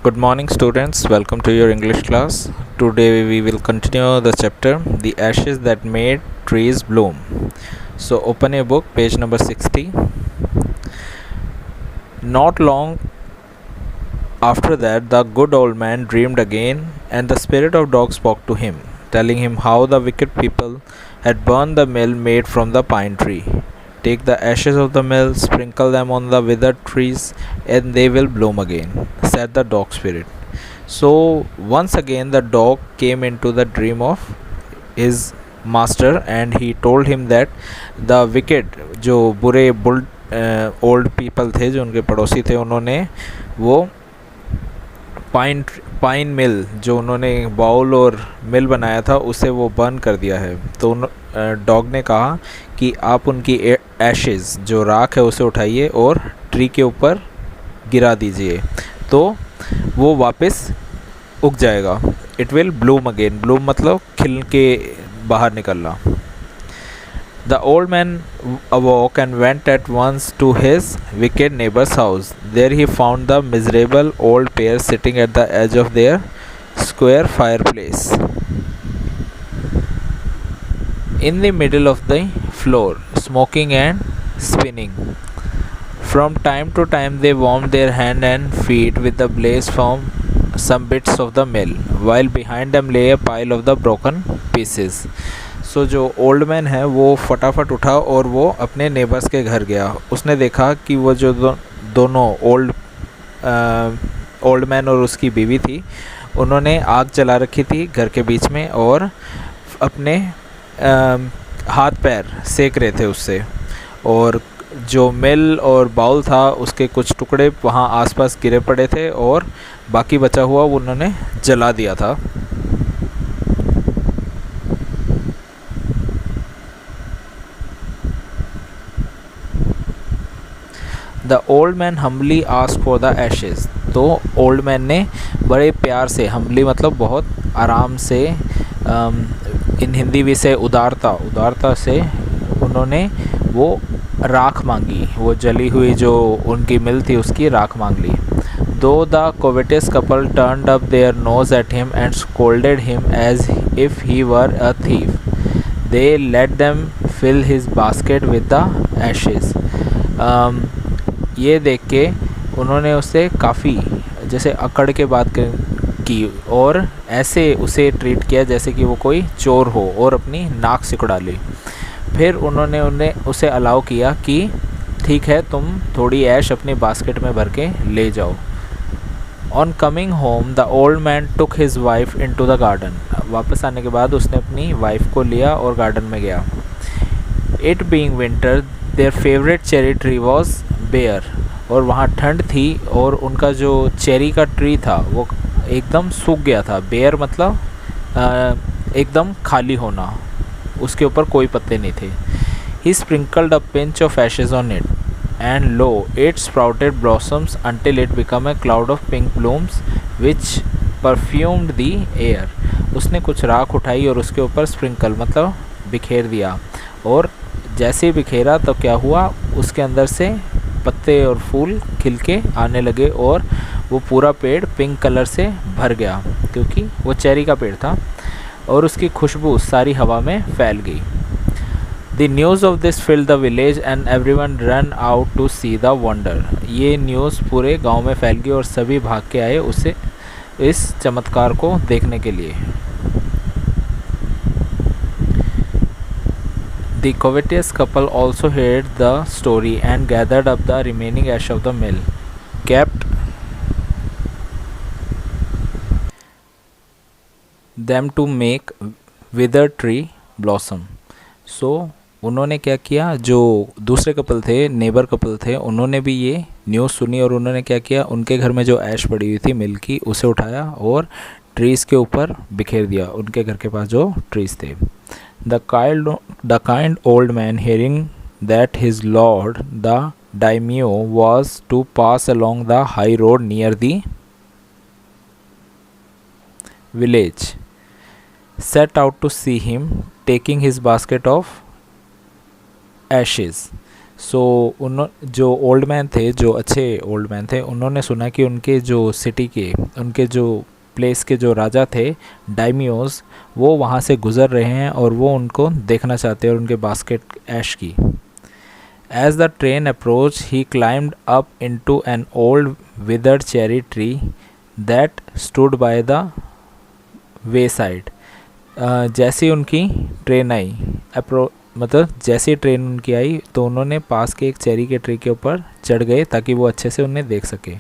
Good morning, students. Welcome to your English class. Today we will continue the chapter The Ashes That Made Trees Bloom. So, open your book, page number 60. Not long after that, the good old man dreamed again, and the spirit of dog spoke to him, telling him how the wicked people had burned the mill made from the pine tree. Take the ashes of the mill, sprinkle them on the withered trees, and they will bloom again, said the dog spirit. So, once again, the dog came into the dream of his master and he told him that the wicked, जो बुरे bull old people थे, जो उनके पड़ोसी थे, उन्होंने वो pine मिल, जो उन्होंने बाउल और मिल बनाया था, उसे वो बर्न कर दिया है। तो डॉग ने कहा कि आप उनकी एशेज़, जो राख है, उसे उठाइए और ट्री के ऊपर गिरा दीजिए, तो वो वापस उग जाएगा। It will Bloom again. Bloom मतलब खिल के बाहर निकलना। The old man awoke and went at once to his wicked neighbor's house. There he found the miserable old pair sitting at the edge of their square fireplace, in the middle of the floor, smoking and spinning. From time to time they warmed their hands and feet with the blaze from some bits of the mill, while behind them lay a pile of the broken pieces. सो जो old man है वो फटाफट उठा और वो अपने neighbours के घर गया। उसने देखा कि वो जो दोनों ओल्ड मैन और उसकी बीवी थी, उन्होंने आग जला रखी थी घर के बीच में और अपने हाथ पैर सेक रहे थे उससे, और जो मिल और बाउल था उसके कुछ टुकड़े वहाँ आसपास गिरे पड़े थे और बाकी बचा हुआ वो उन्होंने जला दिया था। The old man humbly ask for the ashes. तो ओल्ड मैन ने बड़े प्यार से, हम्बली मतलब बहुत आराम से, इन हिंदी भी से उदारता से उन्होंने वो राख मांगी, वो जली हुई जो उनकी मिल थी उसकी राख मांग ली। Though the covetous couple turned up their nose at him and scolded him as if he were a thief, they let them fill his basket with the ashes. ये देख के उन्होंने उससे काफ़ी जैसे अकड़ के बात की और ऐसे उसे ट्रीट किया जैसे कि वो कोई चोर हो, और अपनी नाक सिकुड़ा ली। फिर उन्होंने उसे अलाउ किया कि ठीक है, तुम थोड़ी ऐश अपनी बास्केट में भर के ले जाओ। On coming home the old man took his wife into the garden. वापस आने के बाद उसने अपनी वाइफ को लिया और गार्डन में गया। It being winter their favourite cherry tree was bare, और वहाँ ठंड थी और उनका जो चेरी का ट्री था वो एकदम सूख गया था। बेयर मतलब एकदम खाली होना, उसके ऊपर कोई पत्ते नहीं थे। He sprinkled a pinch of ashes on it and lo it sprouted blossoms until it become a cloud of pink blooms which perfumed the air. उसने कुछ राख उठाई और उसके ऊपर स्प्रिंकल मतलब बिखेर दिया, और जैसे ही बिखेरा तो क्या हुआ, उसके अंदर से पत्ते और फूल खिल के आने लगे और वो पूरा पेड़ पिंक कलर से भर गया, क्योंकि वो चेरी का पेड़ था, और उसकी खुशबू सारी हवा में फैल गई। The news of this filled the village and everyone run out to see the wonder. ये न्यूज़ पूरे गांव में फैल गई और सभी भाग के आए उसे, इस चमत्कार को देखने के लिए। The covetous couple also heard the story and gathered up the remaining ash of the mill, kept them to make withered tree blossom. So उन्होंने क्या किया, जो दूसरे कपल थे, नेबर कपल थे, उन्होंने भी ये न्यूज़ सुनी और उन्होंने क्या किया, उनके घर में जो ऐश पड़ी हुई थी मिल की, उसे उठाया और ट्रीज़ के ऊपर बिखेर दिया, उनके घर के पास जो ट्रीज़ थे। The kind old man, hearing that his lord, the daimyo, was to pass along the high road near the village, set out to see him, taking his basket of ashes. सो उन जो old man थे, जो अच्छे old man थे, उन्होंने सुना कि उनके जो सिटी के, उनके जो प्लेस के जो राजा थे, डायमियोस, वो वहाँ से गुज़र रहे हैं और वो उनको देखना चाहते हैं और उनके बास्केट ऐश की। As the train approached, he climbed up into an old withered cherry tree that stood by the wayside. जैसी उनकी ट्रेन आई, मतलब जैसी ट्रेन उनकी आई तो उन्होंने पास के एक चेरी के ट्री के ऊपर चढ़ गए ताकि वो अच्छे से उन्हें देख सके।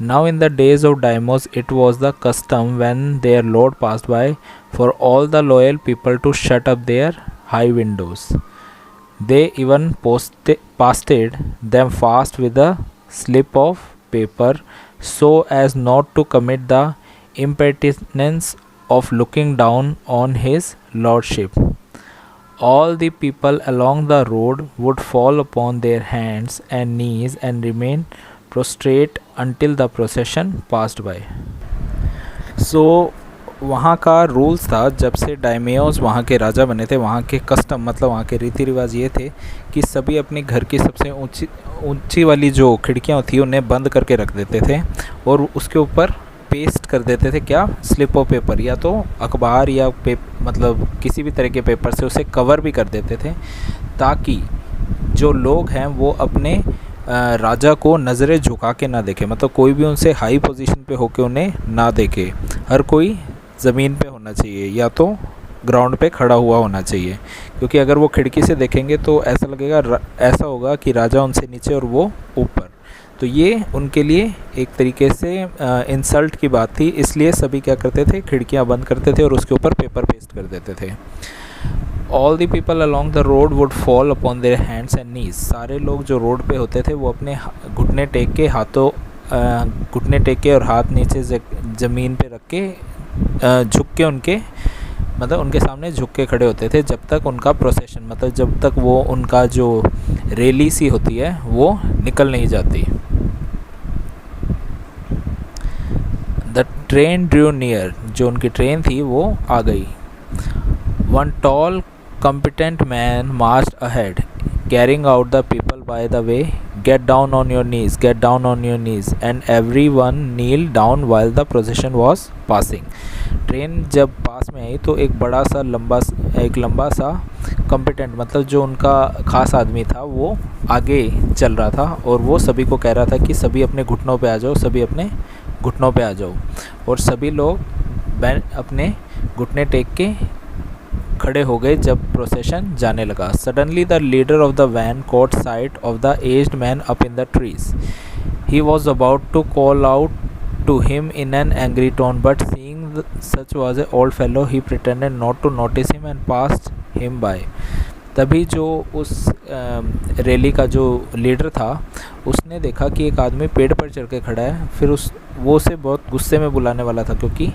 Now in the days of Deimos, it was the custom when their lord passed by for all the loyal people to shut up their high windows. They even pasted them fast with a slip of paper so as not to commit the impertinence of looking down on his lordship. All the people along the road would fall upon their hands and knees and remain prostrate until the procession passed by. So वहाँ का rules था, जब से डायमियोस वहाँ के राजा बने थे, वहाँ के कस्टम मतलब वहाँ के रीति रिवाज ये थे कि सभी अपने घर की सबसे ऊंची वाली जो खिड़कियाँ थी उन्हें बंद करके रख देते थे और उसके ऊपर पेस्ट कर देते थे क्या, स्लिप ऑफ पेपर, या तो अखबार या मतलब किसी भी तरह के पेपर से उसे कवर भी कर देते थे ताकि जो लोग हैं वो अपने राजा को नज़रें झुका के ना देखे, मतलब कोई भी उनसे हाई पोजीशन पे होके उन्हें ना देखे। हर कोई ज़मीन पे होना चाहिए या तो ग्राउंड पे खड़ा हुआ होना चाहिए, क्योंकि अगर वो खिड़की से देखेंगे तो ऐसा लगेगा, ऐसा होगा कि राजा उनसे नीचे और वो ऊपर। तो ये उनके लिए एक तरीके से इंसल्ट की बात थी, इसलिए सभी क्या करते थे, खिड़कियाँ बंद करते थे और उसके ऊपर पेपर पेस्ट कर देते थे। All the people along the road would fall upon their hands and knees. सारे लोग जो रोड पे होते थे वो अपने घुटने टेक के घुटने टेक के और हाथ नीचे ज़मीन पे रख के झुक के उनके सामने झुक के खड़े होते थे जब तक उनका प्रोसेशन, मतलब जब तक वो उनका जो रैली सी होती है वो निकल नहीं जाती। द ट्रेन ड्रू नियर, जो उनकी ट्रेन थी वो आ गई। One tall, competent man marched ahead, carrying out the people by the way. Get down on your knees, get down on your knees, and everyone kneeled down while the procession was passing. Train जब पास में आई तो एक लंबा सा competent, मतलब जो उनका ख़ास आदमी था, वो आगे चल रहा था और वो सभी को कह रहा था कि सभी अपने घुटनों पे आ जाओ, सभी अपने घुटनों पे आ जाओ। और सभी लोग अपने घुटने टेक के खड़े हो गए जब प्रोसेशन जाने लगा। Suddenly the leader of the van caught sight of the aged man up in the trees. He was about to call out to him in an angry tone, but seeing such was an old fellow, he pretended not to notice him and passed him by. तभी जो उस rally का जो leader था उसने देखा कि एक आदमी पेड़ पर चढ़ के खड़ा है, फिर वो उसे बहुत गुस्से में बुलाने वाला था, क्योंकि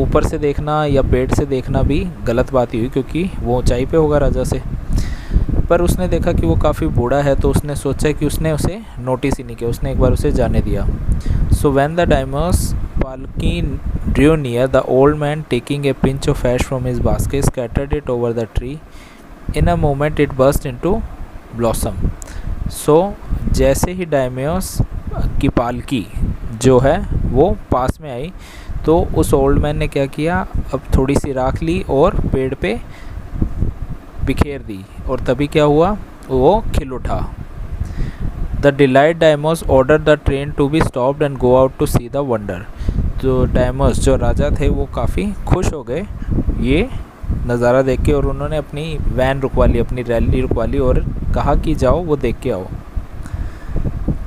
ऊपर से देखना या पेड़ से देखना भी गलत बात ही हुई क्योंकि वो ऊंचाई पे होगा राजा से। पर उसने देखा कि वो काफ़ी बूढ़ा है तो उसने सोचा कि उसने उसे नोटिस ही नहीं किया, उसने एक बार उसे जाने दिया। So when the daimyo's palki drew near, the old man taking a pinch of ash from his basket scattered it over the tree. In a moment it burst into blossom. सो जैसे ही डायमस की पालकी जो है वो पास में आई तो उस ओल्ड मैन ने क्या किया, अब थोड़ी सी राख ली और पेड़ पे बिखेर दी और तभी क्या हुआ, वो खिल उठा। The delight daimyos order the train to be stopped and go out to see the wonder. तो डायमस जो राजा थे वो काफ़ी खुश हो गए ये नज़ारा देख के और उन्होंने अपनी वैन रुकवा ली, अपनी रैली रुकवा ली और कहा कि जाओ वो देख के आओ।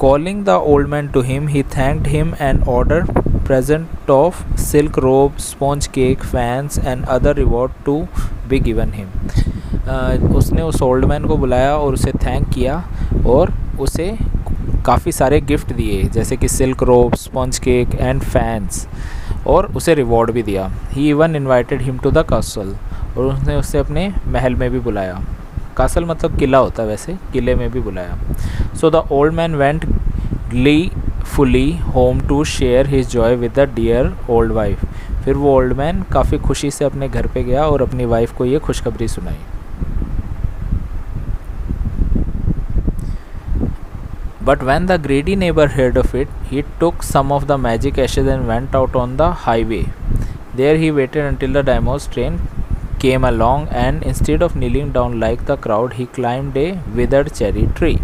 Calling the old man to him, he thanked him and ordered present of silk robe, sponge cake, fans and other reward to be given him. उसने उस ओल्ड मैन को बुलाया और उसे थैंक किया और उसे काफ़ी सारे गिफ्ट दिए जैसे कि सिल्क रोब, स्पॉन्ज केक एंड फैंस, और उसे रिवॉर्ड भी दिया। He even invited him to the castle, और उसने उसे अपने महल में भी बुलाया। कासल मतलब किला होता है, वैसे किले में भी बुलाया। So the old man went gleefully home to share his joy with the dear old wife. फिर वो ओल्ड मैन काफ़ी खुशी से अपने घर पे गया और अपनी वाइफ को ये खुशखबरी सुनाई। But when the greedy neighbor heard of it, he took some of the magic ashes and went out on the highway. There he waited until the daimyo's train came along, and instead of kneeling down like the crowd, he climbed a withered cherry tree.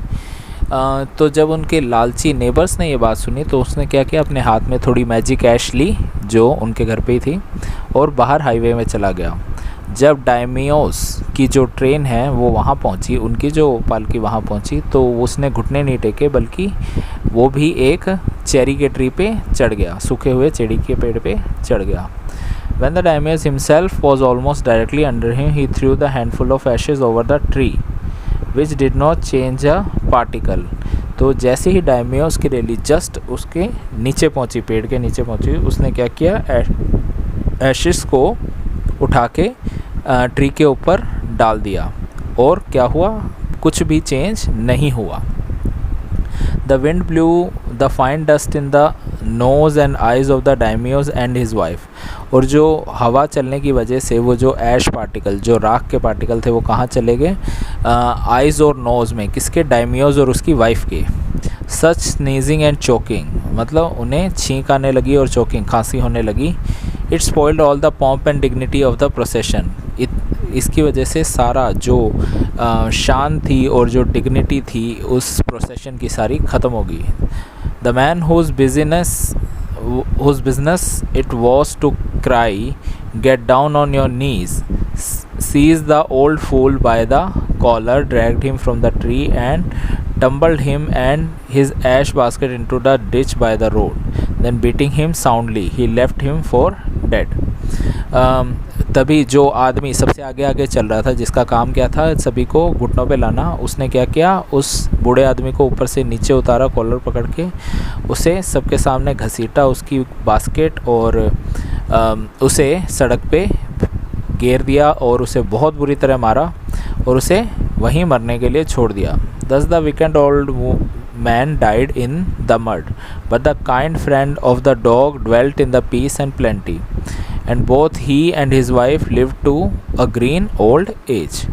तो जब उनके लालची neighbours ने ये बात सुनी तो उसने क्या किया, अपने हाथ में थोड़ी मैजिक ऐश ली जो उनके घर पे ही थी और बाहर हाईवे में चला गया। जब डायमियोस की जो ट्रेन है वो वहाँ पहुँची, उनकी जो पालकी वहाँ पहुँची, तो उसने घुटने नहीं टेके बल्कि वो भी एक चेरी के ट्री पे चढ़ गया, सूखे हुए चेरी के पेड़ पे चढ़ गया। When the daimyo himself was almost directly under him, he threw the handful of ashes over the tree, which did not change a particle. तो जैसे ही डायमियो की रैली जस्ट उसके नीचे पहुंची, पेड़ के नीचे पहुंची, उसने क्या किया, एशेस को उठा के ट्री के ऊपर डाल दिया और क्या हुआ, कुछ भी चेंज नहीं हुआ। The wind blew the fine dust in the nose and eyes of the daimyo and his wife. और जो हवा चलने की वजह से वो जो ऐश पार्टिकल, जो राख के पार्टिकल थे, वो कहाँ चले गए, आइज़ और नोज़ में, किसके, डायमियोज़ और उसकी वाइफ के। सच स्नीजिंग एंड चोकिंग, मतलब उन्हें छींक आने लगी और चोकिंग, खांसी होने लगी। It spoiled all the pomp and dignity of the procession. इसकी वजह से सारा जो शान थी और जो डिग्निटी थी उस प्रोसेशन की सारी ख़त्म हो गई। The man whose business it was to cry, "Get down on your knees," seized the old fool by the collar, dragged him from the tree and tumbled him and his ash basket into the ditch by the road. Then beating him soundly, he left him for dead. तभी जो आदमी सबसे आगे आगे चल रहा था, जिसका काम क्या था सभी को घुटनों पे लाना, उसने क्या किया, उस बूढ़े आदमी को ऊपर से नीचे उतारा, कॉलर पकड़ के उसे सबके सामने घसीटा, उसकी बास्केट, और उसे सड़क पे घेर दिया और उसे बहुत बुरी तरह मारा और उसे वहीं मरने के लिए छोड़ दिया। Thus the wicked old man died in the mud, but the kind friend of the dog dwelt in the peace and plenty, and both he and his wife lived to a green old age.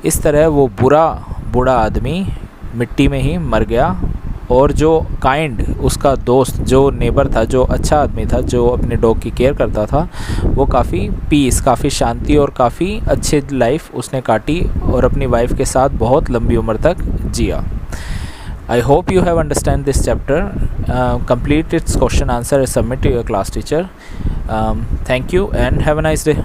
इस तरह वो बूढ़ा आदमी मिट्टी में ही मर गया और जो काइंड, उसका दोस्त, जो नेबर था, जो अच्छा आदमी था, जो अपने डॉग की केयर करता था, वो काफ़ी पीस, काफ़ी शांति और काफ़ी अच्छी लाइफ उसने काटी और अपनी वाइफ के साथ बहुत लंबी उम्र तक जिया। I hope you have understand this chapter. Complete its question answer and submit to your class teacher. Thank you and have a nice day.